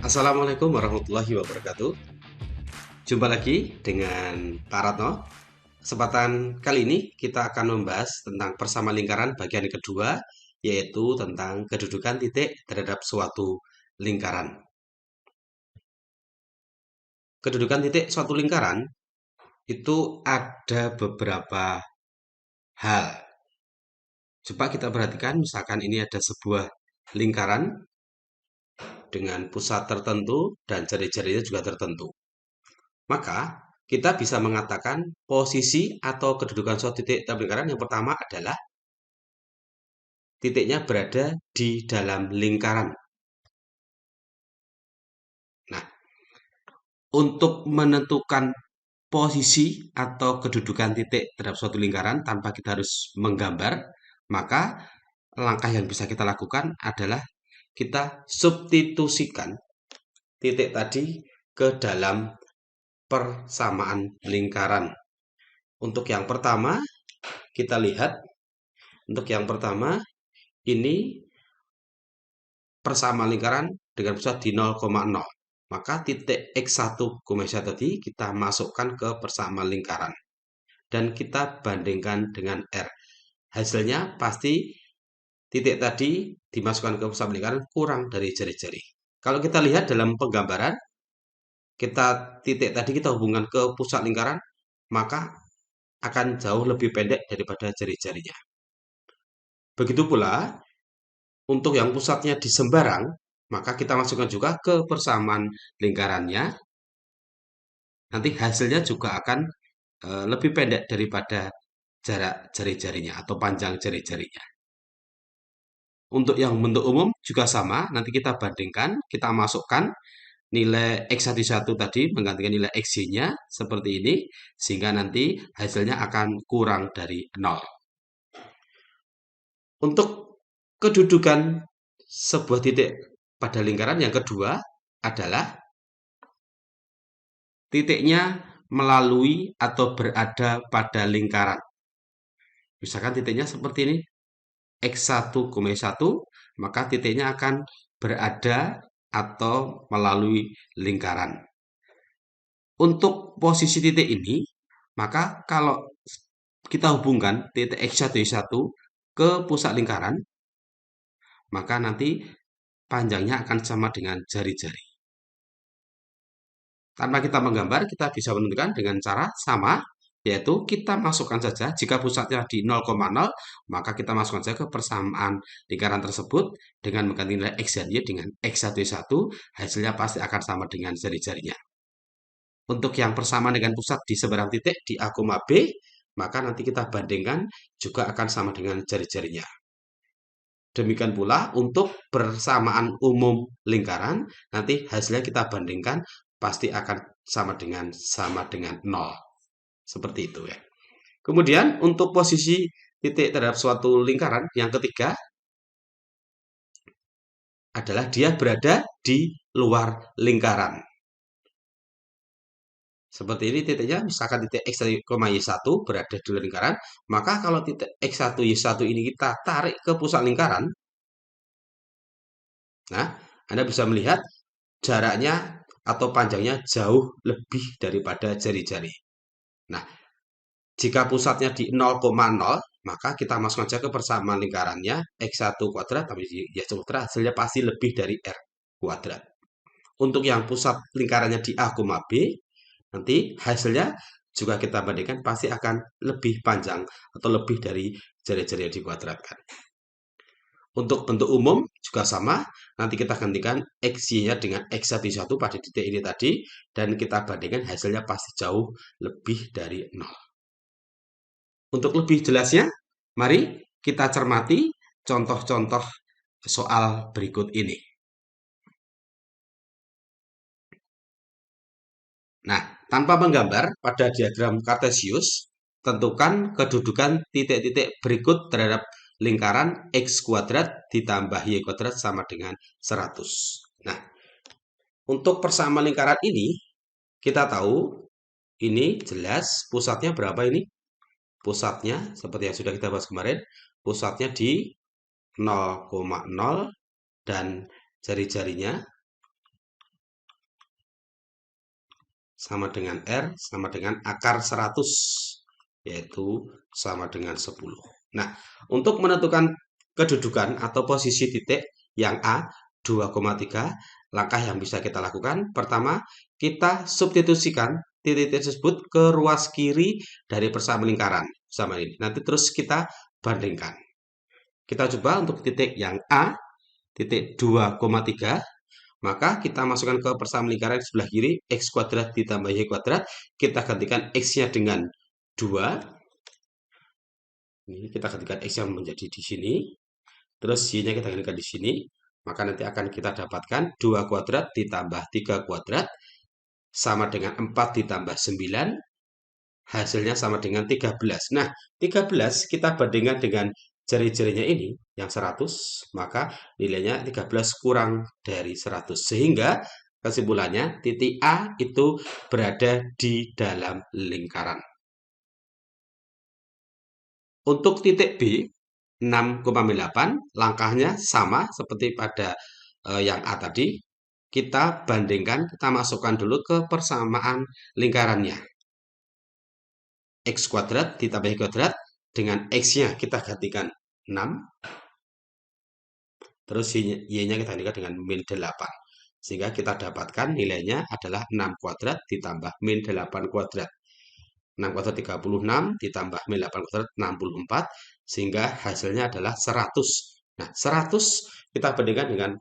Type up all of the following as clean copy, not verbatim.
Assalamualaikum warahmatullahi wabarakatuh. Jumpa lagi dengan Pak Ratno. Kesempatan kali ini kita akan membahas tentang persamaan lingkaran bagian kedua, yaitu tentang kedudukan titik terhadap suatu lingkaran. Kedudukan titik suatu lingkaran itu ada beberapa hal. Coba kita perhatikan, misalkan ini ada sebuah lingkaran dengan pusat tertentu dan jari-jarinya juga tertentu. Maka, kita bisa mengatakan posisi atau kedudukan suatu titik dalam lingkaran yang pertama adalah titiknya berada di dalam lingkaran. Nah, untuk menentukan posisi atau kedudukan titik terhadap suatu lingkaran tanpa kita harus menggambar, maka langkah yang bisa kita lakukan adalah kita substitusikan titik tadi ke dalam persamaan lingkaran. Untuk yang pertama, kita lihat. Untuk yang pertama, ini persamaan lingkaran dengan pusat di 0,0. Maka titik X1, tadi kita masukkan ke persamaan lingkaran. Dan kita bandingkan dengan R. Hasilnya pasti titik tadi dimasukkan ke persamaan lingkaran kurang dari jari-jari. Kalau kita lihat dalam penggambaran, titik tadi kita hubungkan ke pusat lingkaran, maka akan jauh lebih pendek daripada jari-jarinya. Begitu pula untuk yang pusatnya di sembarang, maka kita masukkan juga ke persamaan lingkarannya. Nanti hasilnya juga akan lebih pendek daripada jarak jari-jarinya atau panjang jari-jarinya. Untuk yang bentuk umum juga sama, nanti kita bandingkan, kita masukkan nilai X11 tadi menggantikan nilai X-nya seperti ini, sehingga nanti hasilnya akan kurang dari 0. Untuk kedudukan sebuah titik pada lingkaran yang kedua adalah titiknya melalui atau berada pada lingkaran. Misalkan titiknya seperti ini, X1, maka titiknya akan berada atau melalui lingkaran. Untuk posisi titik ini, maka kalau kita hubungkan titik X1 ke pusat lingkaran, maka nanti panjangnya akan sama dengan jari-jari. Tanpa kita menggambar, kita bisa menentukan dengan cara sama, yaitu kita masukkan saja, jika pusatnya di 0,0, maka kita masukkan saja ke persamaan lingkaran tersebut dengan mengganti nilai X dan Y dengan X11, hasilnya pasti akan sama dengan jari-jarinya. Untuk yang persamaan dengan pusat di seberang titik di A, B, maka nanti kita bandingkan juga akan sama dengan jari-jarinya. Demikian pula untuk persamaan umum lingkaran, nanti hasilnya kita bandingkan pasti akan sama dengan 0. Seperti itu ya. Kemudian untuk posisi titik terhadap suatu lingkaran yang ketiga adalah dia berada di luar lingkaran. Seperti ini titiknya, misalkan titik X1, berada di luar lingkaran, maka kalau titik X1, Y1 ini kita tarik ke pusat lingkaran, nah, Anda bisa melihat jaraknya atau panjangnya jauh lebih daripada jari-jari. Nah, jika pusatnya di 0,0, maka kita masukkan saja ke persamaan lingkarannya X1 kuadrat, tapi ya kuadrat hasilnya pasti lebih dari R kuadrat. Untuk yang pusat lingkarannya di A, B, nanti hasilnya juga kita bandingkan pasti akan lebih panjang atau lebih dari jari-jari yang dikuadratkan. Untuk bentuk umum juga sama, nanti kita gantikan X-nya dengan X11 pada titik ini tadi, dan kita bandingkan hasilnya pasti jauh lebih dari 0. Untuk lebih jelasnya, mari kita cermati contoh-contoh soal berikut ini. Nah, tanpa menggambar pada diagram Kartesius, tentukan kedudukan titik-titik berikut terhadap lingkaran X kuadrat ditambah Y kuadrat sama dengan 100. Nah, untuk persamaan lingkaran ini, kita tahu ini jelas pusatnya berapa ini? Pusatnya, seperti yang sudah kita bahas kemarin, pusatnya di 0,0 dan jari-jarinya sama dengan R sama dengan akar 100, yaitu sama dengan 10. Nah, untuk menentukan kedudukan atau posisi titik yang A 2,3, langkah yang bisa kita lakukan, pertama, kita substitusikan titik tersebut ke ruas kiri dari persamaan lingkaran sama ini. Nanti terus kita bandingkan. Kita coba untuk titik yang A, titik 2,3, maka kita masukkan ke persamaan lingkaran sebelah kiri, X kuadrat ditambah Y kuadrat, kita gantikan X-nya dengan 2, ini kita gantikan X yang menjadi di sini, terus Y-nya kita gantikan di sini, maka nanti akan kita dapatkan 2 kuadrat ditambah 3 kuadrat, sama dengan 4 ditambah 9, hasilnya sama dengan 13. Nah, 13 kita bandingkan dengan jari-jarinya ini, yang 100, maka nilainya 13 kurang dari 100. Sehingga kesimpulannya, titik A itu berada di dalam lingkaran. Untuk titik B, 6,8, langkahnya sama seperti pada yang A tadi. Kita bandingkan, kita masukkan dulu ke persamaan lingkarannya. X kuadrat ditambah Y kuadrat, dengan X-nya kita gantikan 6, terus Y-nya kita gantikan dengan min 8. Sehingga kita dapatkan nilainya adalah 6 kuadrat ditambah min 8 kuadrat. 6 kuadrat 36 ditambah min 8 kuadrat 64, sehingga hasilnya adalah 100. Nah, 100 kita bandingkan dengan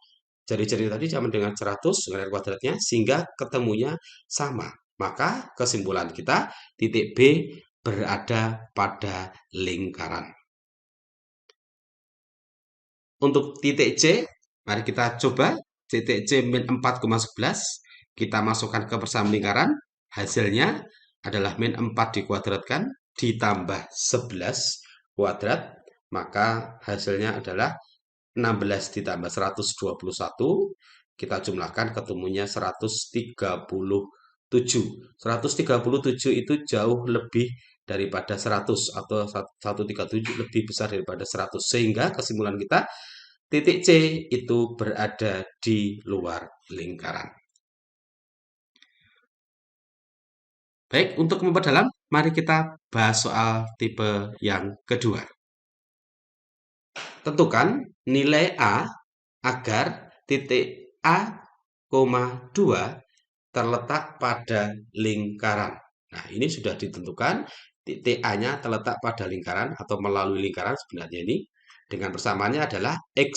jari-jari tadi sama dengan 100 dengan kuadratnya, sehingga ketemunya sama. Maka kesimpulan kita, titik B berada pada lingkaran. Untuk titik C, mari kita coba. Titik C min 4,11, kita masukkan ke persamaan lingkaran, hasilnya adalah min 4 dikuadratkan ditambah 11 kuadrat, maka hasilnya adalah 16 ditambah 121, kita jumlahkan ketemunya 137. 137 itu jauh lebih daripada 100, atau 137 lebih besar daripada 100. Sehingga kesimpulan kita, titik C itu berada di luar lingkaran. Baik, untuk memperdalam, mari kita bahas soal tipe yang kedua. Tentukan nilai A agar titik A, 2 terletak pada lingkaran. Nah, ini sudah ditentukan, titik A-nya terletak pada lingkaran atau melalui lingkaran sebenarnya ini, dengan persamaannya adalah X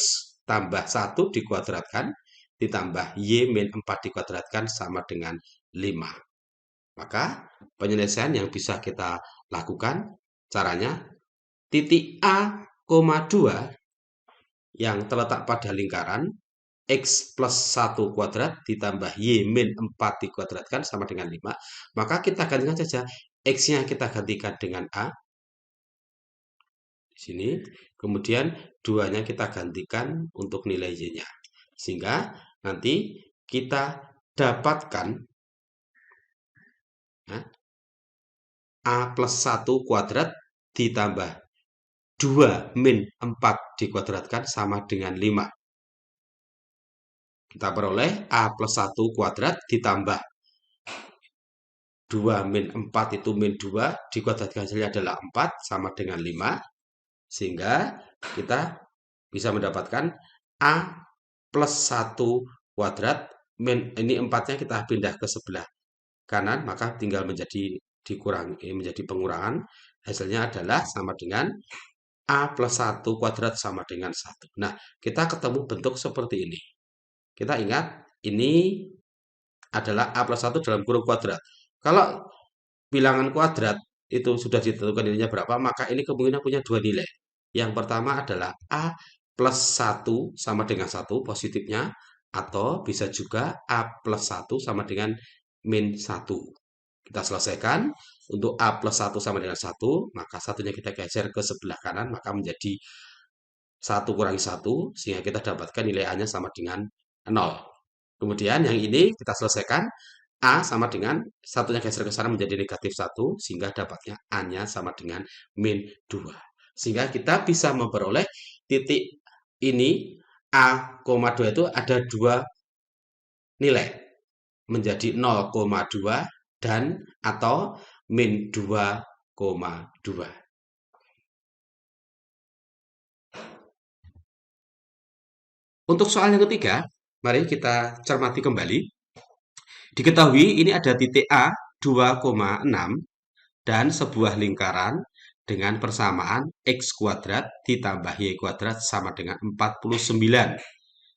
tambah 1 dikuadratkan, ditambah Y min 4 dikuadratkan sama dengan 5. Maka penyelesaian yang bisa kita lakukan, caranya, titik A, 2 yang terletak pada lingkaran, X plus 1 kuadrat ditambah Y min 4 dikuadratkan sama dengan 5. Maka kita gantikan saja, X-nya kita gantikan dengan A, di sini. Kemudian 2-nya kita gantikan untuk nilai Y-nya. Sehingga nanti kita dapatkan A plus 1 kuadrat ditambah 2 min 4 dikuadratkan sama dengan 5. Kita peroleh A plus 1 kuadrat ditambah 2 min 4 itu min 2, dikuadratkan hasilnya adalah 4 sama dengan 5. Sehingga kita bisa mendapatkan A plus 1 kuadrat, min, ini 4-nya kita pindah ke sebelah kanan, maka tinggal menjadi menjadi pengurangan. Hasilnya adalah sama dengan A plus 1 kuadrat sama dengan 1. Nah, kita ketemu bentuk seperti ini. Kita ingat, ini adalah A plus 1 dalam kurung kuadrat. Kalau bilangan kuadrat itu sudah ditentukan nilainya berapa, maka ini kemungkinan punya dua nilai. Yang pertama adalah A plus 1 sama dengan 1 positifnya, atau bisa juga A plus 1 sama dengan min 1. Kita selesaikan. Untuk A plus 1 sama dengan 1, maka satunya kita geser ke sebelah kanan, maka menjadi 1 kurangi 1, sehingga kita dapatkan nilai A-nya sama dengan 0. Kemudian yang ini kita selesaikan, A sama dengan, satunya geser ke sana menjadi negatif 1, sehingga dapatnya A-nya sama dengan min 2. Sehingga kita bisa memperoleh titik ini, A, 2 itu ada dua nilai, menjadi 0,2 dan atau min 2,2. Untuk soal yang ketiga, mari kita cermati kembali. Diketahui ini ada titik A 2,6 dan sebuah lingkaran dengan persamaan x kuadrat ditambah y kuadrat sama dengan 49.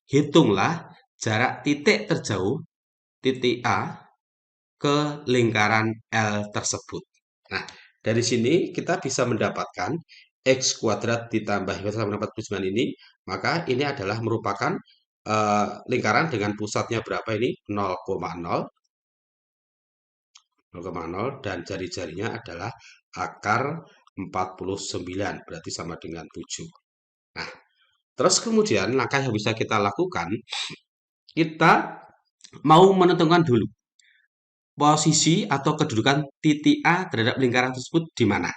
Hitunglah jarak titik terjauh titik A ke lingkaran L tersebut. Nah, dari sini kita bisa mendapatkan x kuadrat ditambah y kuadrat sama dengan 49 ini, maka ini adalah merupakan lingkaran dengan pusatnya berapa ini? 0,0, 0,0 dan jari-jarinya adalah akar 49, berarti sama dengan 7. Nah, terus kemudian langkah yang bisa kita lakukan, kita mau menentukan dulu posisi atau kedudukan titik A terhadap lingkaran tersebut di mana.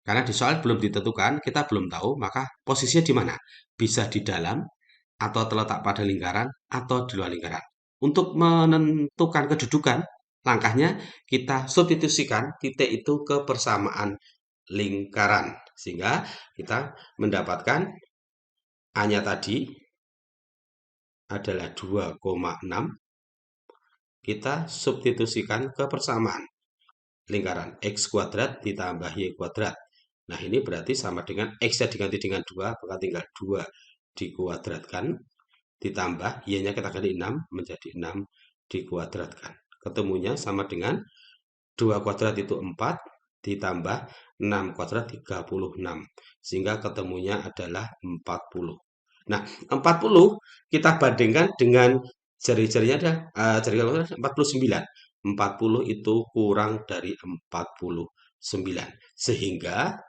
Karena di soal belum ditentukan, kita belum tahu, maka posisinya di mana? Bisa di dalam, atau terletak pada lingkaran, atau di luar lingkaran. Untuk menentukan kedudukan, langkahnya kita substitusikan titik itu ke persamaan lingkaran. Sehingga kita mendapatkan A-nya tadi adalah 2,6. Kita substitusikan ke persamaan lingkaran x kuadrat ditambah y kuadrat. Nah, ini berarti sama dengan x-nya diganti dengan 2, maka tinggal 2 dikuadratkan, ditambah y-nya kita ganti 6, menjadi 6 dikuadratkan. Ketemunya sama dengan 2 kuadrat itu 4, ditambah 6 kuadrat 36. Sehingga ketemunya adalah 40. Nah, 40 kita bandingkan dengan jari-jarinya ada jari kalkulus 49. 40 itu kurang dari 49. Sehingga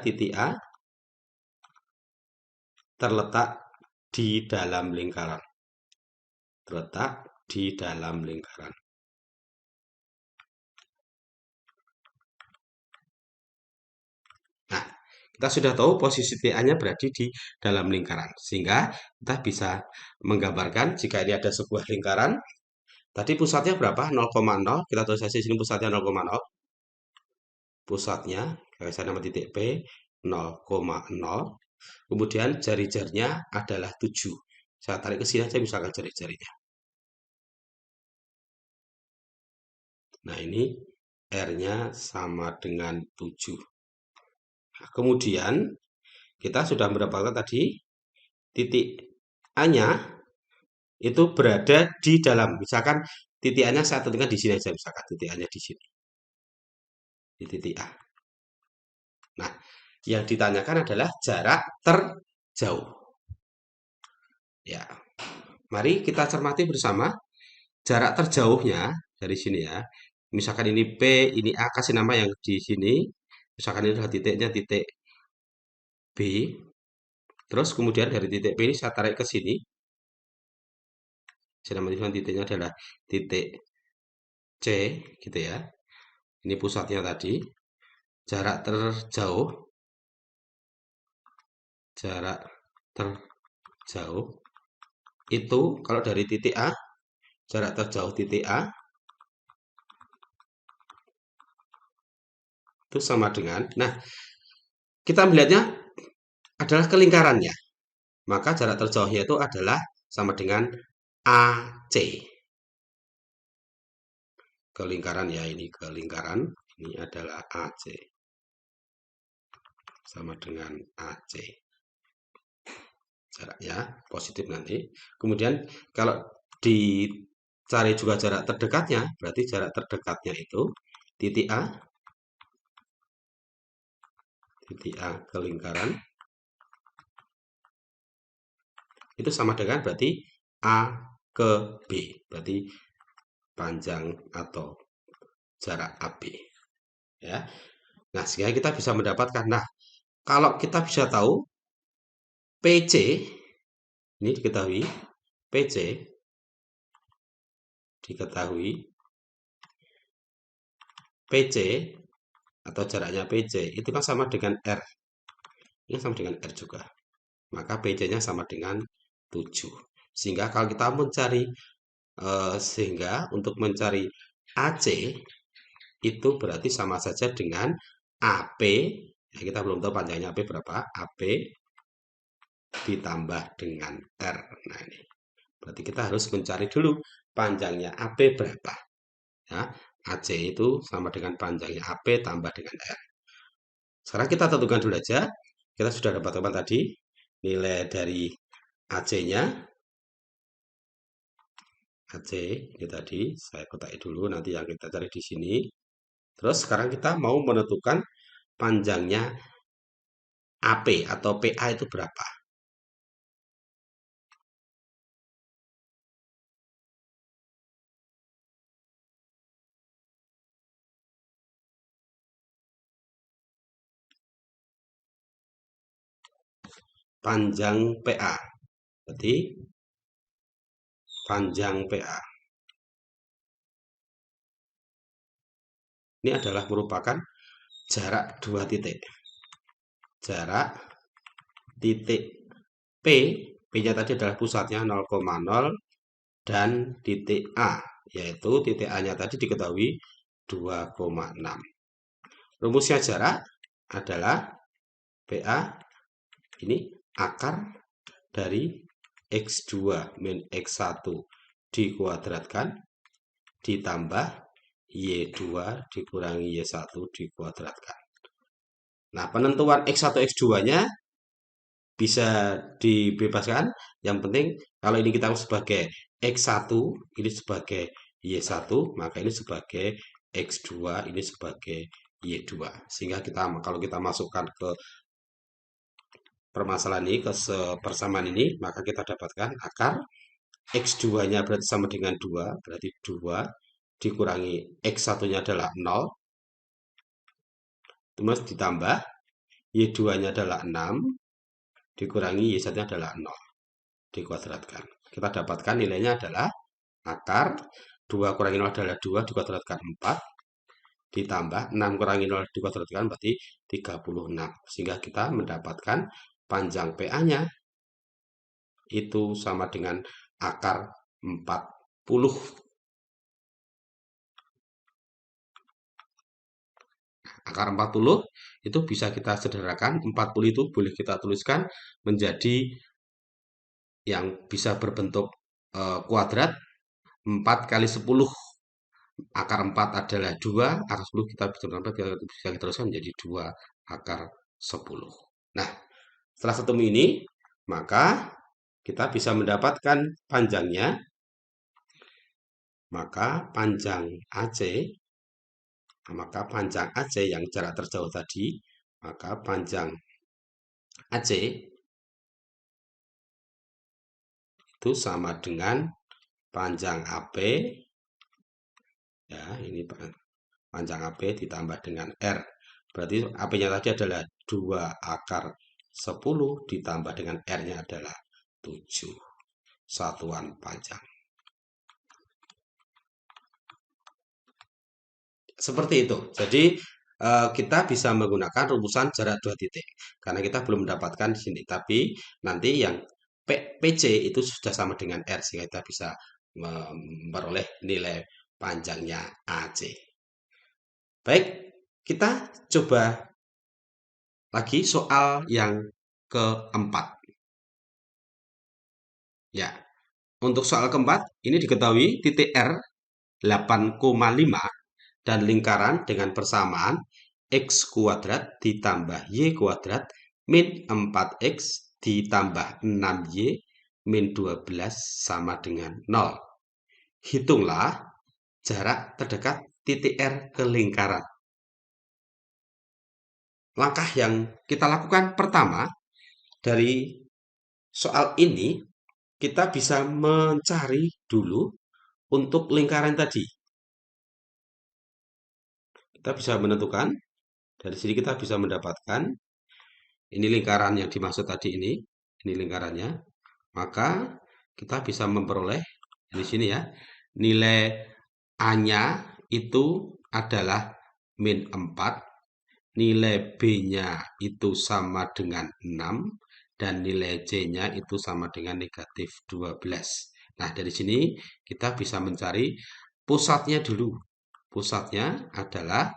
titik A terletak di dalam lingkaran. Terletak di dalam lingkaran. Nah, kita sudah tahu posisi TA-nya berada di dalam lingkaran. Sehingga kita bisa menggambarkan jika ini ada sebuah lingkaran. Tadi pusatnya berapa? 0,0. Kita tulis saja di sini pusatnya 0,0. Pusatnya, saya nama titik P, 0,0. Kemudian jari-jarinya adalah 7. Saya tarik ke sini saja misalkan jari-jarinya. Nah, ini R-nya sama dengan 7. Nah, kemudian kita sudah mendapatkan tadi titik A-nya itu berada di dalam. Misalkan titik A-nya saya tentukan di sini saja, misalkan titik A-nya di sini. Di titik A. Nah, yang ditanyakan adalah jarak terjauh. Ya. Mari kita cermati bersama jarak terjauhnya dari sini ya. Misalkan ini P, ini A, kasih nama yang di sini. Misalkan ini adalah titiknya titik B. Terus kemudian dari titik B ini saya tarik ke sini. Saya namakan titiknya adalah titik C, gitu ya. Ini pusatnya tadi. Jarak terjauh itu kalau dari titik A, jarak terjauh titik A itu sama dengan, nah, kita melihatnya adalah kelingkarannya. Maka jarak terjauhnya itu adalah sama dengan AC. Kelingkaran ya, ini kelingkaran, ini adalah AC. Sama dengan AC. Jaraknya positif nanti. Kemudian kalau dicari juga jarak terdekatnya, berarti jarak terdekatnya itu titik A ke lingkaran itu sama dengan berarti A ke B, berarti panjang atau jarak AB. Ya. Nah, sehingga kita bisa mendapatkan. Nah, kalau kita bisa tahu PC ini diketahui PC PC atau jaraknya PC itu kan sama dengan R. Ini sama dengan R juga. Maka PC-nya sama dengan 7. Sehingga kalau kita mencari Sehingga untuk mencari AC itu berarti sama saja dengan AP, ya kita belum tahu panjangnya AP berapa, AP ditambah dengan R. Nah ini, berarti kita harus mencari dulu panjangnya AP berapa. Ya, AC itu sama dengan panjangnya AP tambah dengan R. Sekarang kita tentukan dulu aja. Kita sudah dapat teman tadi nilai dari AC-nya. AC ini tadi saya kotak dulu, nanti yang kita cari di sini. Terus sekarang kita mau menentukan panjangnya AP atau PA itu berapa. Panjang PA. Jadi panjang PA. Ini adalah merupakan jarak dua titik. Jarak titik P, P-nya tadi adalah pusatnya 0,0 dan titik A, yaitu titik A-nya tadi diketahui 2,6. Rumusnya jarak adalah PA ini akar dari X2 min X1 dikuadratkan ditambah Y2 dikurangi Y1 dikuadratkan. Nah, penentuan X1 X2-nya bisa dibebaskan. Yang penting kalau ini kita sebagai X1, ini sebagai Y1, maka ini sebagai X2, ini sebagai Y2. Sehingga kita kalau kita masukkan ke permasalahan ini, ke persamaan ini, maka kita dapatkan akar X2-nya berarti sama dengan 2, berarti 2 dikurangi X1-nya adalah 0, terus ditambah Y2-nya adalah 6, dikurangi Y1-nya adalah 0, dikuadratkan. Kita dapatkan nilainya adalah akar 2 kurangi 0 adalah 2 dikuadratkan 4, ditambah 6 kurangi 0 dikuadratkan berarti 36. Sehingga kita mendapatkan panjang PA-nya itu sama dengan akar 40. Akar 40 itu bisa kita sederhanakan. 40 itu boleh kita tuliskan menjadi yang bisa berbentuk kuadrat 4 kali 10. Akar 4 adalah 2, akar 10 kita bisa kita tuliskan menjadi 2 akar 10. Nah, setelah ketemu ini, maka kita bisa mendapatkan panjangnya. Maka panjang AC, yang jarak terjauh tadi, maka panjang AC itu sama dengan panjang AP, ya ini panjang AP ditambah dengan R. Berarti AP-nya tadi adalah 2 akar 10 ditambah dengan R-nya adalah 7 satuan panjang. Seperti itu. Jadi kita bisa menggunakan rumusan jarak dua titik karena kita belum mendapatkan di sini. Tapi nanti yang PC itu sudah sama dengan R sehingga kita bisa memperoleh nilai panjangnya AC. Baik, kita coba lagi soal yang keempat. Ya, untuk soal keempat ini diketahui titik R 8,5 dan lingkaran dengan persamaan X kuadrat ditambah Y kuadrat min 4X ditambah 6Y min 12 sama dengan 0. Hitunglah jarak terdekat titik R ke lingkaran. Langkah yang kita lakukan pertama dari soal ini, kita bisa mencari dulu untuk lingkaran tadi. Kita bisa menentukan, dari sini kita bisa mendapatkan, ini lingkaran yang dimaksud tadi ini lingkarannya. Maka kita bisa memperoleh, di sini ya, nilai A-nya itu adalah min 4, nilai B-nya itu sama dengan 6, dan nilai C-nya itu sama dengan negatif 12. Nah, dari sini kita bisa mencari pusatnya dulu. Pusatnya adalah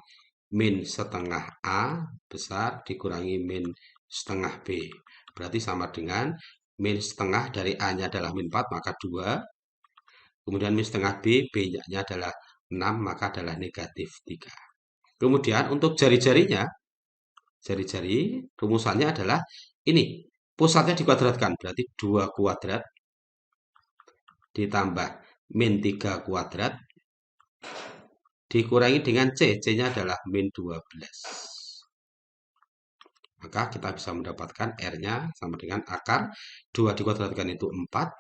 min setengah A besar dikurangi min setengah B. Berarti sama dengan min setengah dari A-nya adalah min 4, maka 2. Kemudian min setengah B, B-nya adalah 6, maka adalah negatif 3. Kemudian untuk jari-jarinya, jari-jari rumusannya adalah ini. Pusatnya dikuadratkan, berarti 2 kuadrat ditambah min 3 kuadrat dikurangi dengan C. C-nya adalah min 12. Maka kita bisa mendapatkan R-nya sama dengan akar 2 dikuadratkan itu 4,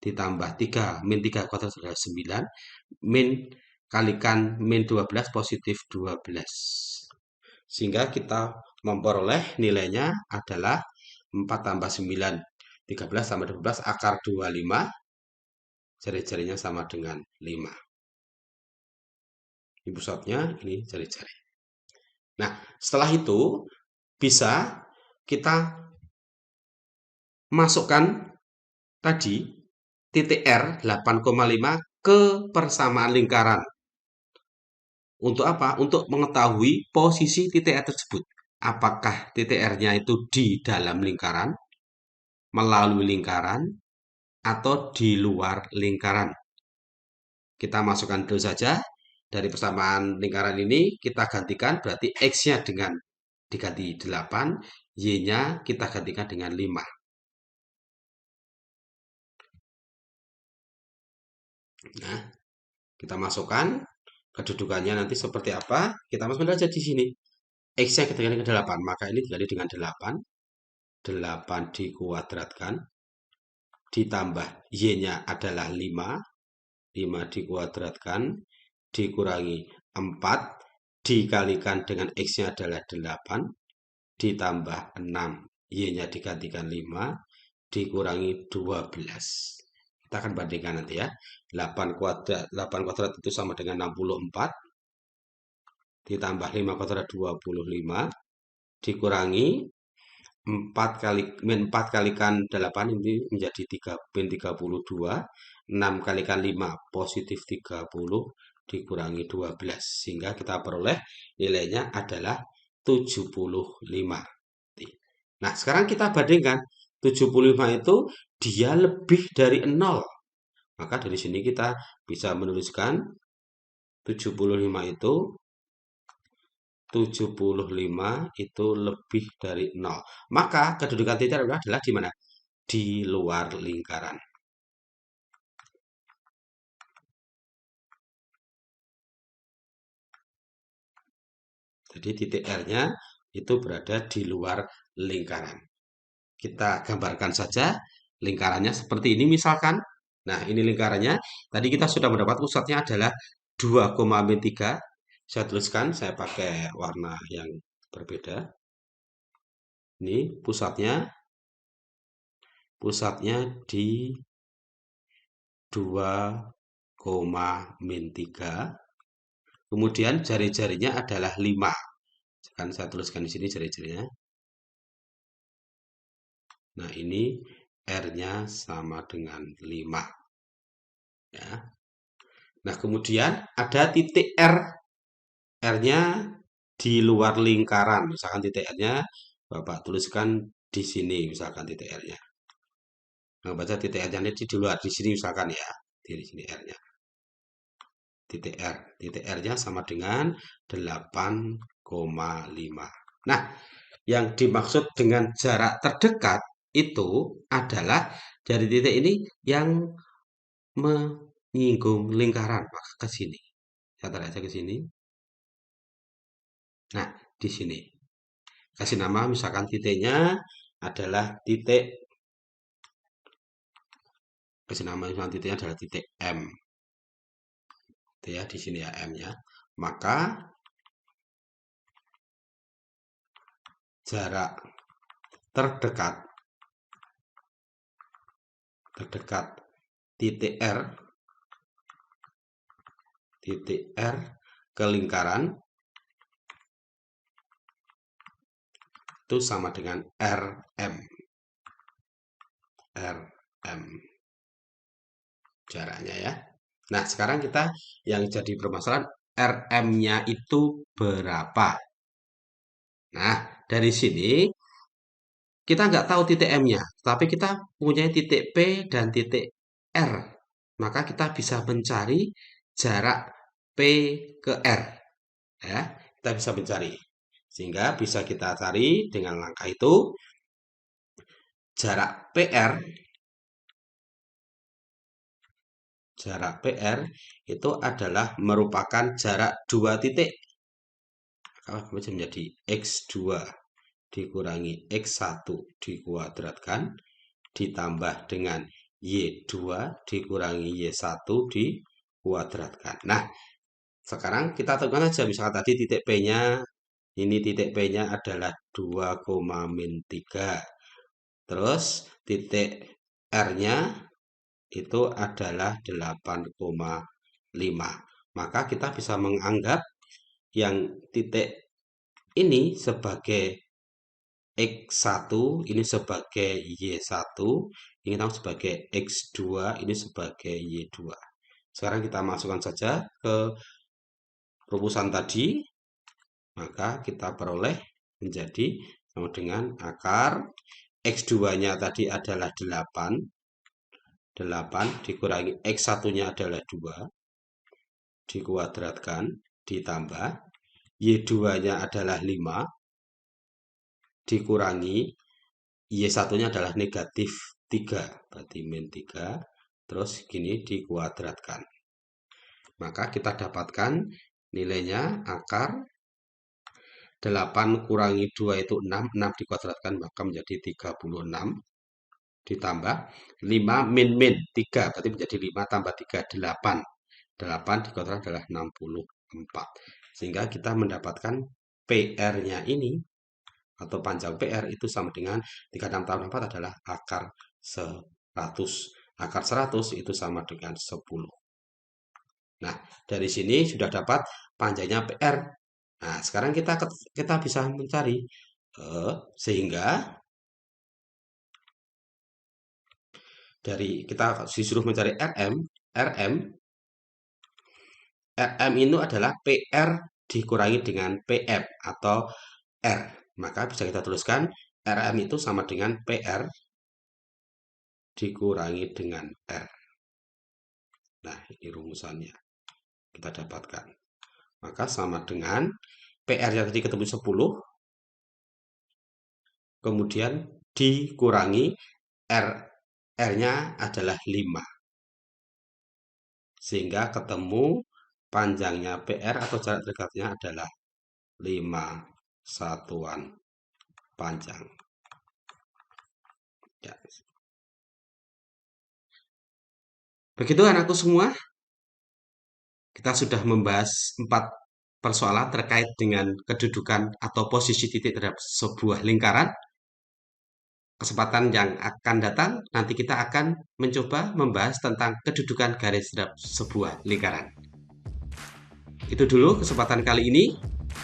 ditambah 3, min 3 kuadrat adalah 9, min kalikan min 12 positif 12. Sehingga kita memperoleh nilainya adalah 4 tambah 9, 13 tambah 12, akar 25, jari-jarinya sama dengan 5. Ini pusatnya, ini jari-jari. Nah, setelah itu bisa kita masukkan tadi titik R 8,5 ke persamaan lingkaran. Untuk apa? Untuk mengetahui posisi titik R tersebut. Apakah titik R-nya itu di dalam lingkaran, melalui lingkaran, atau di luar lingkaran. Kita masukkan dulu saja. Dari persamaan lingkaran ini kita gantikan, berarti X-nya dengan diganti 8, Y-nya kita gantikan dengan 5. Nah, kita masukkan kedudukannya nanti seperti apa. Kita masukkan saja di sini. X-nya kita ganti ke 8, maka ini dikali dengan 8. 8 dikuadratkan. Ditambah Y-nya adalah 5. 5 dikuadratkan. Dikurangi 4. Dikalikan dengan X-nya adalah 8. Ditambah 6. Y-nya digantikan 5. Dikurangi 12. Kita akan bandingkan nanti ya. 8 kuadrat itu sama dengan 64. Ditambah 5 kuadrat 25. Dikurangi 4 kali min 4 kalikan 8 ini menjadi 3 min 32. 6 kalikan 5 positif 30 dikurangi 12. Sehingga kita peroleh nilainya adalah 75. Nah, sekarang kita bandingkan. 75 itu dia lebih dari 0. Maka dari sini kita bisa menuliskan 75 itu 75 itu lebih dari 0. Maka kedudukan titik adalah di mana? Di luar lingkaran. Jadi titik R-nya itu berada di luar lingkaran. Kita gambarkan saja lingkarannya seperti ini misalkan. Nah, ini lingkarannya. Tadi kita sudah mendapat pusatnya adalah 2,3. Saya tuliskan, saya pakai warna yang berbeda. Ini pusatnya di 2,3. Kemudian jari-jarinya adalah 5. Kan saya tuliskan di sini jari-jarinya. Nah, ini R-nya sama dengan 5. Ya. Nah, kemudian ada titik R. R-nya di luar lingkaran. Misalkan titik R-nya Bapak tuliskan di sini, misalkan titik R-nya. Nah, baca titik R-nya di luar, di sini misalkan ya. Di sini R-nya. Titik R. Titik R-nya sama dengan 8,5. Nah, yang dimaksud dengan jarak terdekat itu adalah dari titik ini yang menyinggung lingkaran. Maka ke sini. Saya tarik aja ke sini. Nah, di sini. Kasih nama, misalkan titiknya adalah titik. Kasih nama, misalkan titiknya adalah titik M. Itu ya, di sini ya M-nya. Maka jarak terdekat titik R ke lingkaran itu sama dengan RM. jaraknya ya. Nah, sekarang kita yang jadi permasalahan RM-nya itu berapa? Nah, dari sini kita nggak tahu titik M-nya, tapi kita punya titik P dan titik R. Maka kita bisa mencari jarak P ke R. Ya, kita bisa mencari. Sehingga bisa kita cari dengan langkah itu jarak PR itu adalah merupakan jarak dua titik. Kalau bisa menjadi X2 dikurangi X1 dikuadratkan ditambah dengan Y2 dikurangi Y1 dikuadratkan. Nah, sekarang kita tentukan saja misalkan tadi titik P-nya, ini titik P-nya adalah 2,-3. Terus titik R-nya itu adalah 8,5. Maka kita bisa menganggap yang titik ini sebagai X1, ini sebagai Y1, ini tahu sebagai X2, ini sebagai Y2. Sekarang kita masukkan saja ke rumusan tadi, maka kita peroleh menjadi sama dengan akar X2-nya tadi adalah 8 dikurangi X1-nya adalah 2, dikuadratkan, ditambah, Y2-nya adalah 5, dikurangi, Y1-nya adalah negatif 3, berarti min 3, terus gini dikuadratkan. Maka kita dapatkan nilainya akar 8 kurangi 2 itu 6, 6 dikuadratkan maka menjadi 36, ditambah 5 min 3, berarti menjadi 5 tambah 3, 8. 8 dikuadratkan adalah 64. Sehingga kita mendapatkan PR-nya ini, atau panjang PR itu sama dengan 36 tambah 4 adalah akar 100. Akar 100 itu sama dengan 10. Nah, dari sini sudah dapat panjangnya PR. Nah, sekarang kita bisa mencari sehingga dari kita disuruh mencari RM itu adalah PR dikurangi dengan PM atau R. Maka bisa kita tuliskan RM itu sama dengan PR dikurangi dengan R. Nah, ini rumusannya kita dapatkan. Maka sama dengan PR-nya tadi ketemu 10, kemudian dikurangi R-nya adalah 5. Sehingga ketemu panjangnya PR atau jarak dekatnya adalah 5 satuan panjang. Ya. Begitu anakku semua, kita sudah membahas 4 persoalan terkait dengan kedudukan atau posisi titik terhadap sebuah lingkaran. Kesempatan yang akan datang, nanti kita akan mencoba membahas tentang kedudukan garis terhadap sebuah lingkaran. Itu dulu kesempatan kali ini.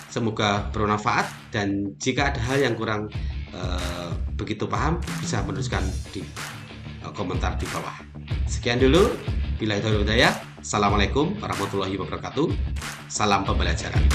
Semoga bermanfaat dan jika ada hal yang kurang begitu paham, bisa menuliskan di komentar di bawah. Sekian dulu. Billahi taufiq wal hidayah. Assalamualaikum warahmatullahi wabarakatuh. Salam pembelajaran.